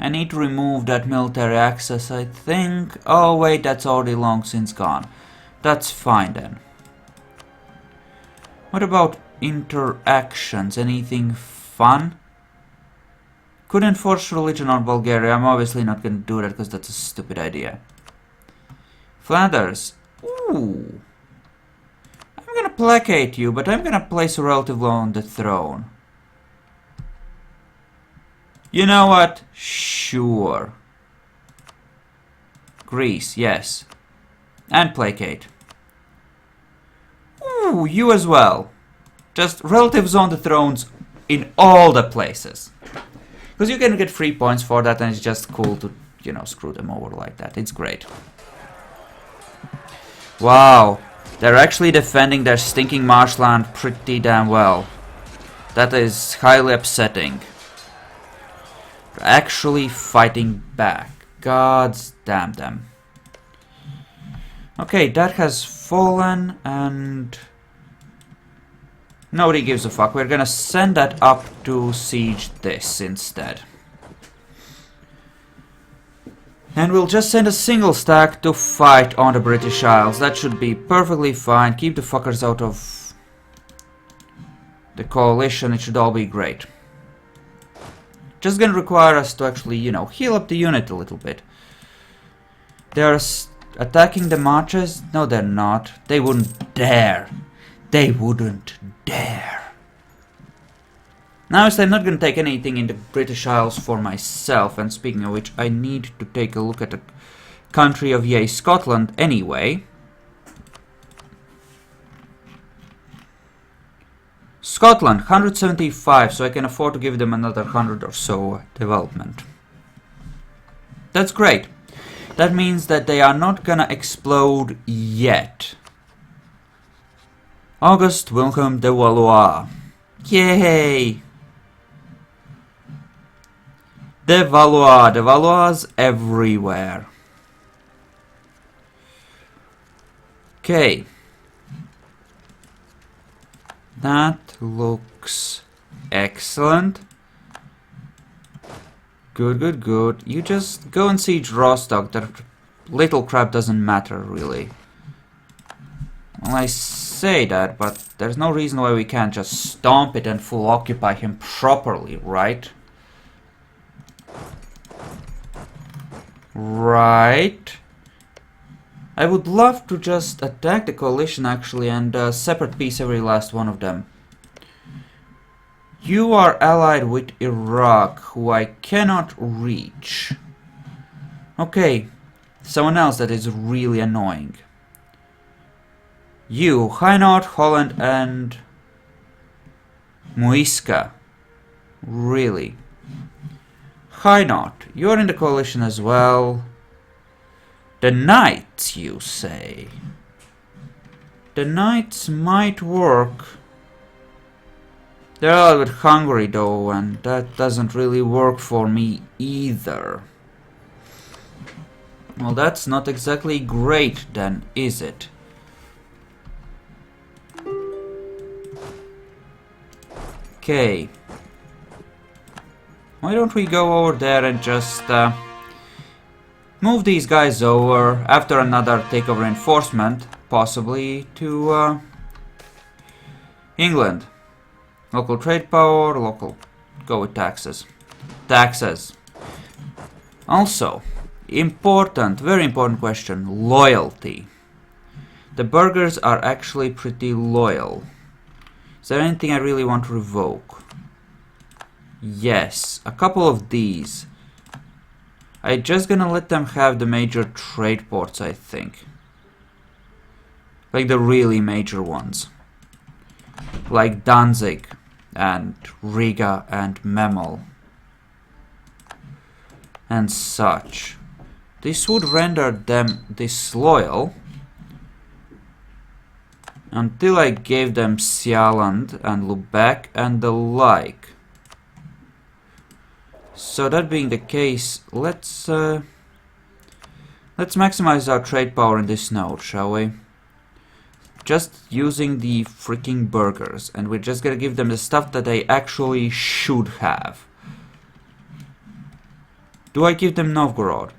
I need to remove that military access, I think. Oh, wait, that's already long since gone. That's fine, then. What about interactions? Anything fun? Could enforce religion on Bulgaria. I'm obviously not going to do that because that's a stupid idea. Flanders. Ooh. I'm going to placate you, but I'm going to place a relative law on the throne. You know what? Sure. Greece, yes. And placate. Ooh, you as well. Just relatives on the thrones in all the places. Because you can get free points for that, and it's just cool to, you know, screw them over like that. It's great. Wow. They're actually defending their stinking marshland pretty damn well. That is highly upsetting. They're actually fighting back. Gods damn them. Okay, that has fallen, and nobody gives a fuck. We're gonna send that up to siege this instead. And we'll just send a single stack to fight on the British Isles. That should be perfectly fine. Keep the fuckers out of the coalition. It should all be great. Just gonna require us to actually, you know, heal up the unit a little bit. They're attacking the marches? No, they're not. They wouldn't dare. They wouldn't dare. Now, I'm not going to take anything in the British Isles for myself, and speaking of which, I need to take a look at the country of yay Scotland anyway. Scotland, 175, so I can afford to give them another 100 or so development. That's great. That means that they are not gonna explode yet. Auguste Wilhelm de Valois. Yay! De Valois. De Valois everywhere. Okay. That looks excellent. Good, good, good. You just go and siege Rostock. That little crap doesn't matter, really. Well, I say that, but there's no reason why we can't just stomp it and full occupy him properly, right? Right. I would love to just attack the coalition, actually, and separate piece every last one of them. You are allied with Iraq, who I cannot reach. Okay, someone else that is really annoying. You, Hainaut, Holland, and Muisca. Really. Hainaut, you're in the coalition as well. The Knights, you say? The Knights might work. They're allied with Hungary though, and that doesn't really work for me either. Well, that's not exactly great then, is it? Okay. Why don't we go over there and just move these guys over after another takeover reinforcement, possibly to England. Local trade power, local... go with taxes. Taxes. Also, important, very important question, loyalty. The burghers are actually pretty loyal. Is there anything I really want to revoke? Yes, a couple of these. I'm just gonna let them have the major trade ports, I think. Like the really major ones. Like Danzig and Riga and Memel. And such. This would render them disloyal until I gave them Sialand and Lubeck and the like. So that being the case, let's maximize our trade power in this node, shall we? Just using the freaking burghers, and we're just gonna give them the stuff that they actually should have. Do I give them Novgorod?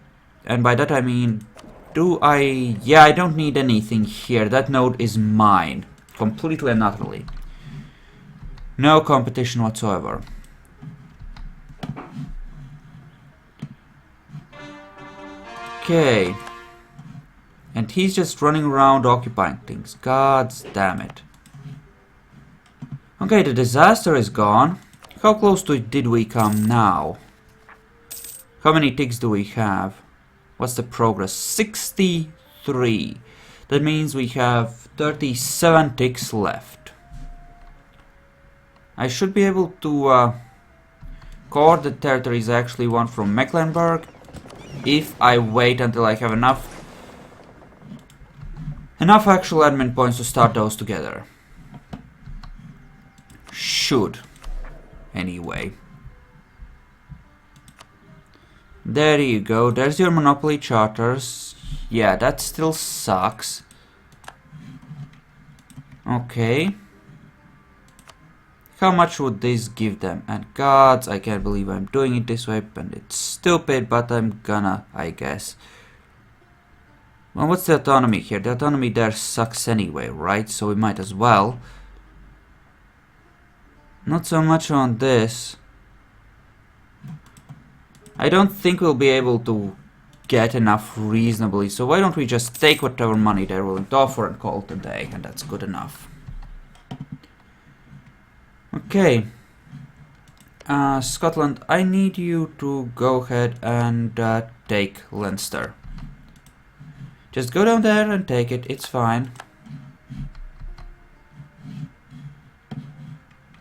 And by that I mean, do I... yeah, I don't need anything here. That node is mine. Completely and utterly. No competition whatsoever. Okay. And he's just running around occupying things. God damn it. Okay, the disaster is gone. How close to it did we come now? How many ticks do we have? What's the progress? 63. That means we have 37 ticks left. I should be able to core the territories I actually want from Mecklenburg if I wait until I have enough actual admin points to start those together. Should. Anyway. There you go. There's your monopoly charters. Yeah, that still sucks. Okay. How much would this give them? And gods, I can't believe I'm doing it this way, and it's stupid, but I'm gonna, I guess. Well, what's the autonomy here? The autonomy there sucks anyway, right? So we might as well. Not so much on this. I don't think we'll be able to get enough reasonably, so why don't we just take whatever money they're willing to offer and call it a day, and that's good enough. Okay. Scotland, I need you to go ahead and take Leinster. Just go down there and take it, it's fine.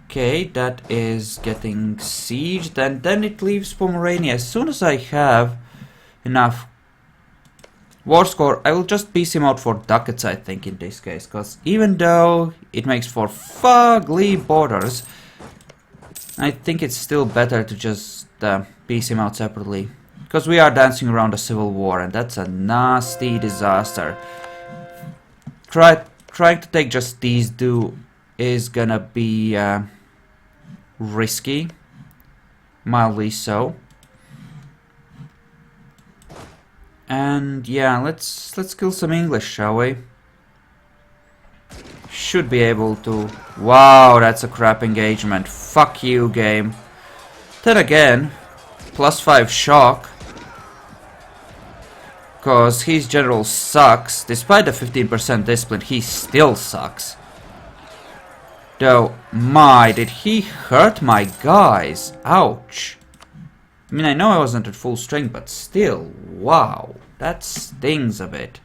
Okay, that is getting sieged, and then it leaves Pomerania. As soon as I have enough war score, I will just piece him out for ducats, I think, in this case, because even though it makes for fugly borders, I think it's still better to just piece him out separately. Because we are dancing around a civil war, and that's a nasty disaster. Trying to take just these two is gonna be risky, mildly so. And yeah, let's kill some English, shall we? Should be able to. Wow, that's a crap engagement. Fuck you, game. Then again, +5 shock. Cause his general sucks. Despite the 15% discipline, he still sucks. Though, my, did he hurt my guys? Ouch. I mean, I know I wasn't at full strength, but still, wow. That stings a bit.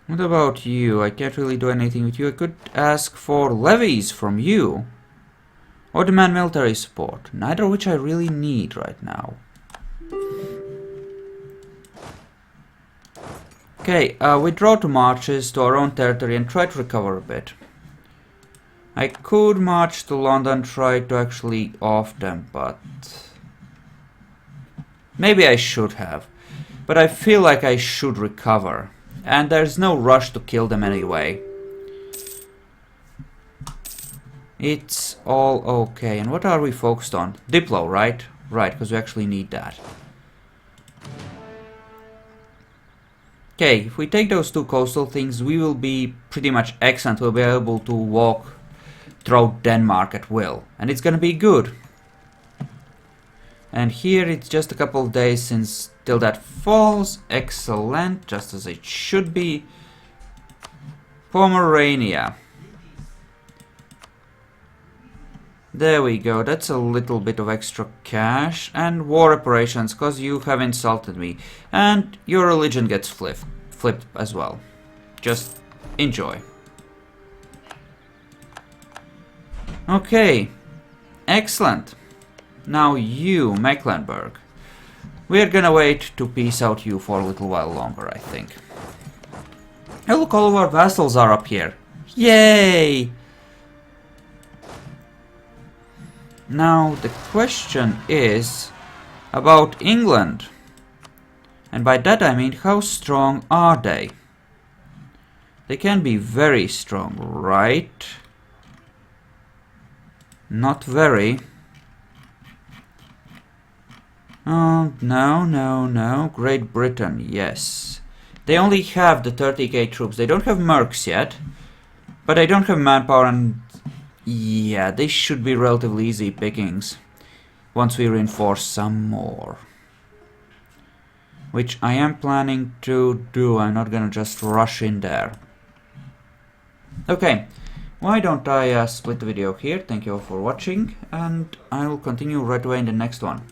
What about you? I can't really do anything with you. I could ask for levies from you. Or demand military support. Neither of which I really need right now. Okay, withdraw to marches to our own territory and try to recover a bit. I could march to London, try to actually off them, but maybe I should have. But I feel like I should recover. And there's no rush to kill them anyway. It's all okay. And what are we focused on? Diplo, right? Right, because we actually need that. Okay, if we take those two coastal things, we will be pretty much excellent. We'll be able to walk through Denmark at will. And it's gonna be good. And here it's just a couple of days since till that falls. Excellent, just as it should be. Pomerania. There we go, that's a little bit of extra cash. And war reparations, cause you have insulted me. And your religion gets flipped as well. Just enjoy. Okay, excellent. Now you, Mecklenburg. We're gonna wait to peace out you for a little while longer, I think. Hey, look, all of our vassals are up here. Yay! Now, the question is about England. And by that I mean, how strong are they? They can be very strong, right? Not very. Oh, no. Great Britain, yes. They only have the 30k troops. They don't have mercs yet. But they don't have manpower and... yeah, they should be relatively easy pickings. once we reinforce some more. Which I am planning to do, I'm not gonna just rush in there. Okay, why don't I split the video here, thank you all for watching, and I will continue right away in the next one.